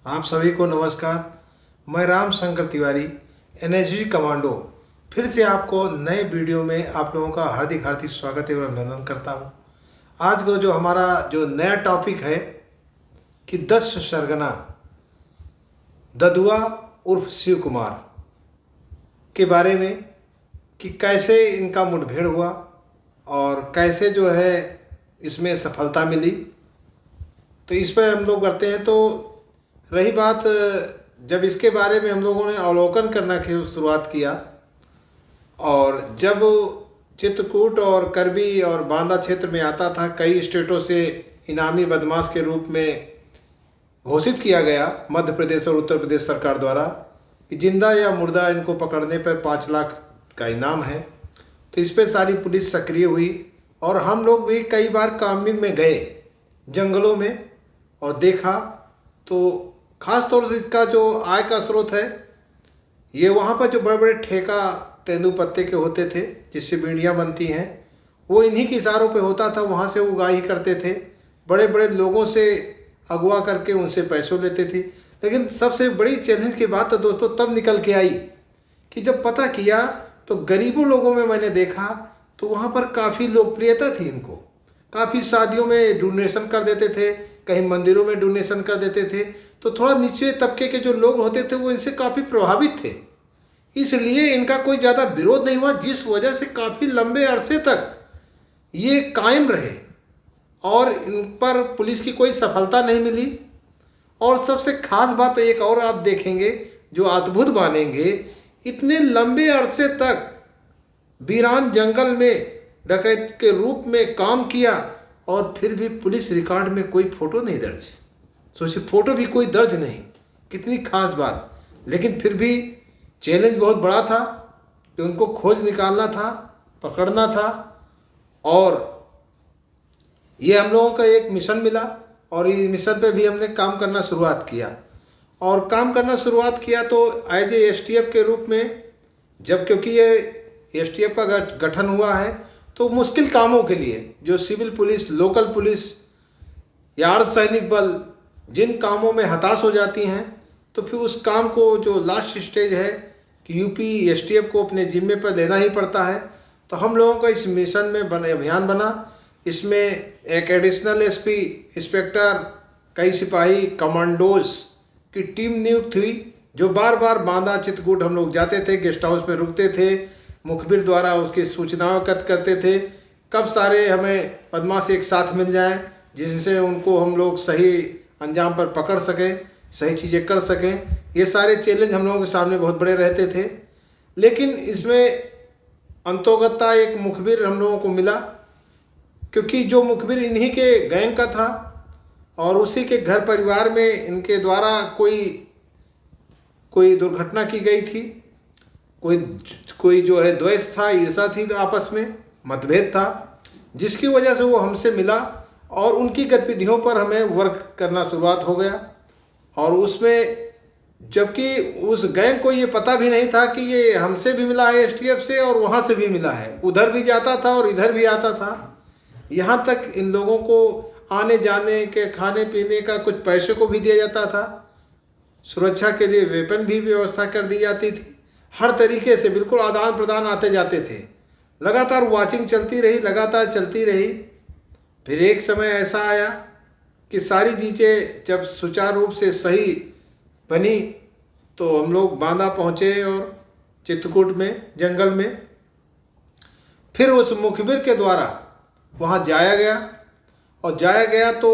आप सभी को नमस्कार। मैं राम शंकर तिवारी, एनएसजी कमांडो, फिर से आपको नए वीडियो में आप लोगों का हार्दिक हार्दिक स्वागत एवं अभिनंदन करता हूं। आज को जो हमारा जो नया टॉपिक है कि 10 सरगना ददुआ उर्फ शिव कुमार के बारे में, कि कैसे इनका मुठभेड़ हुआ और कैसे जो है इसमें सफलता मिली, तो इस पर हम लोग करते हैं। तो रही बात, जब इसके बारे में हम लोगों ने अवलोकन करना की शुरुआत किया और जब चित्रकूट और करबी और बांदा क्षेत्र में आता था, कई स्टेटों से इनामी बदमाश के रूप में घोषित किया गया मध्य प्रदेश और उत्तर प्रदेश सरकार द्वारा कि जिंदा या मुर्दा इनको पकड़ने पर 5 लाख का इनाम है। तो इस पर सारी पुलिस सक्रिय हुई और हम लोग भी कई बार कामिंग में गए जंगलों में और देखा। तो ख़ास तौर से इसका जो आय का स्रोत है, ये वहाँ पर जो बड़े बड़े ठेका तेंदुपत्ते के होते थे जिससे बीड़ियाँ बनती हैं, वो इन्हीं के इशारों पे होता था। वहाँ से उगाही करते थे, बड़े बड़े लोगों से अगवा करके उनसे पैसों लेते थे। लेकिन सबसे बड़ी चैलेंज की बात तो दोस्तों तब निकल के आई कि जब पता किया तो गरीबों लोगों में मैंने देखा तो वहाँ पर काफ़ी लोकप्रियता थी इनको। काफ़ी शादियों में डोनेशन कर देते थे, कहीं मंदिरों में डोनेशन कर देते थे। तो थोड़ा निचले तबके के जो लोग होते थे वो इनसे काफ़ी प्रभावित थे, इसलिए इनका कोई ज़्यादा विरोध नहीं हुआ, जिस वजह से काफ़ी लंबे अरसे तक ये कायम रहे और इन पर पुलिस की कोई सफलता नहीं मिली। और सबसे खास बात एक और आप देखेंगे जो अद्भुत मानेंगे, इतने लंबे अरसे तक वीरान जंगल में डकैत के रूप में काम किया और फिर भी पुलिस रिकॉर्ड में कोई फोटो नहीं दर्ज। सोचिए, फोटो भी कोई दर्ज नहीं, कितनी खास बात। लेकिन फिर भी चैलेंज बहुत बड़ा था कि उनको खोज निकालना था, पकड़ना था। और ये हम लोगों का एक मिशन मिला और इस मिशन पे भी हमने काम करना शुरुआत किया। और काम करना शुरुआत किया तो एज ए एसटीएफ के रूप में, जब क्योंकि ये एसटीएफ का गठन हुआ है तो मुश्किल कामों के लिए जो सिविल पुलिस, लोकल पुलिस या अर्धसैनिक बल जिन कामों में हताश हो जाती हैं, तो फिर उस काम को जो लास्ट स्टेज है कि यूपी एसटीएफ को अपने जिम्मे पर लेना ही पड़ता है। तो हम लोगों का इस मिशन में अभियान बना। इसमें एक एडिशनल एसपी, इंस्पेक्टर, कई सिपाही, कमांडोज की टीम नियुक्त हुई जो बार बार बांदा चित्रकूट हम लोग जाते थे, गेस्ट हाउस में रुकते थे, मुखबिर द्वारा उसकी सूचनाओं एकत्र करते थे कब सारे हमें बदमाश एक साथ मिल जाएं जिससे उनको हम लोग सही अंजाम पर पकड़ सकें, सही चीज़ें कर सकें। ये सारे चैलेंज हम लोगों के सामने बहुत बड़े रहते थे। लेकिन इसमें अंतोगत्ता एक मुखबिर हम लोगों को मिला, क्योंकि जो मुखबिर इन्हीं के गैंग का था और उसी के घर परिवार में इनके द्वारा कोई दुर्घटना की गई थी, कोई जो है द्वेष था, ईर्षा थी, तो आपस में मतभेद था, जिसकी वजह से वो हमसे मिला और उनकी गतिविधियों पर हमें वर्क करना शुरुआत हो गया। और उसमें जबकि उस गैंग को ये पता भी नहीं था कि ये हमसे भी मिला है एसटीएफ से और वहाँ से भी मिला है, उधर भी जाता था और इधर भी आता था। यहाँ तक इन लोगों को आने जाने के, खाने पीने का कुछ पैसे को भी दिया जाता था, सुरक्षा के लिए वेपन भी व्यवस्था कर दी जाती थी। हर तरीके से बिल्कुल आदान प्रदान आते जाते थे। लगातार वाचिंग चलती रही, लगातार चलती रही। फिर एक समय ऐसा आया कि सारी चीज़ें जब सुचारू रूप से सही बनी तो हम लोग बांदा पहुँचे और चित्रकूट में जंगल में फिर उस मुखबिर के द्वारा वहाँ जाया गया। और जाया गया तो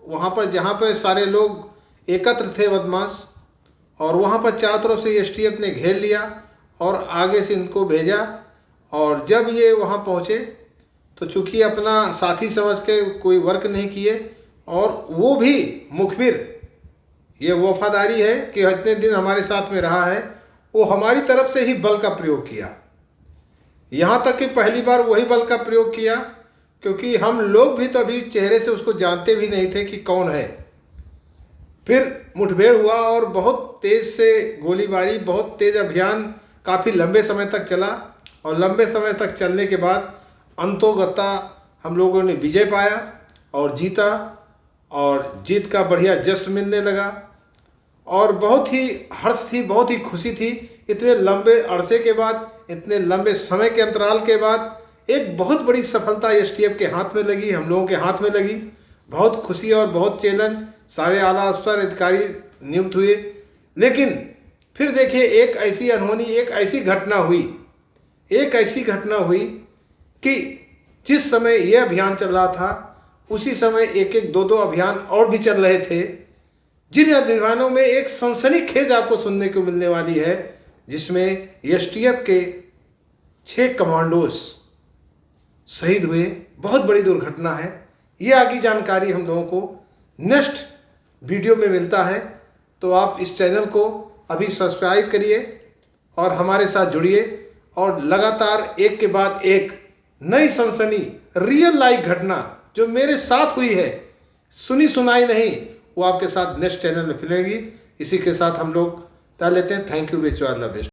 वहाँ पर जहाँ पर सारे लोग एकत्र थे बदमाश, और वहाँ पर चारों तरफ से एसटीएफ ने घेर लिया और आगे से इनको भेजा। और जब ये वहाँ पहुँचे तो चूँकि अपना साथी समझ के कोई वर्क नहीं किए, और वो भी मुखबिर, ये वफादारी है कि इतने दिन हमारे साथ में रहा है, वो हमारी तरफ से ही बल का प्रयोग किया। यहाँ तक कि पहली बार वही बल का प्रयोग किया, क्योंकि हम लोग भी तो अभी चेहरे से उसको जानते भी नहीं थे कि कौन है। फिर मुठभेड़ हुआ और बहुत तेज़ से गोलीबारी, बहुत तेज़ अभियान काफ़ी लंबे समय तक चला। और लंबे समय तक चलने के बाद अंतोगत्ता हम लोगों ने विजय पाया और जीता, और जीत का बढ़िया जश्न मिलने लगा। और बहुत ही हर्ष थी, बहुत ही खुशी थी। इतने लंबे अरसे के बाद, इतने लंबे समय के अंतराल के बाद एक बहुत बड़ी सफलता एसटीएफ के हाथ में लगी, हम लोगों के हाथ में लगी। बहुत खुशी और बहुत चैलेंज, सारे आला अफसर अधिकारी नियुक्त हुए। लेकिन फिर देखिए एक ऐसी अनहोनी, एक ऐसी घटना हुई कि जिस समय यह अभियान चल रहा था उसी समय एक एक दो अभियान और भी चल रहे थे, जिन अभियानों में एक सनसनीखेज आपको सुनने को मिलने वाली है, जिसमें एसटीएफ के 6 कमांडोज शहीद हुए। बहुत बड़ी दुर्घटना है। ये आगे जानकारी हम लोगों को नेक्स्ट वीडियो में मिलता है। तो आप इस चैनल को अभी सब्सक्राइब करिए और हमारे साथ जुड़िए और लगातार एक के बाद एक नई सनसनी रियल लाइफ घटना जो मेरे साथ हुई है, सुनी सुनाई नहीं, वो आपके साथ नेक्स्ट चैनल में मिलेगी। इसी के साथ हम लोग तय लेते हैं। Thank you, which you all the best.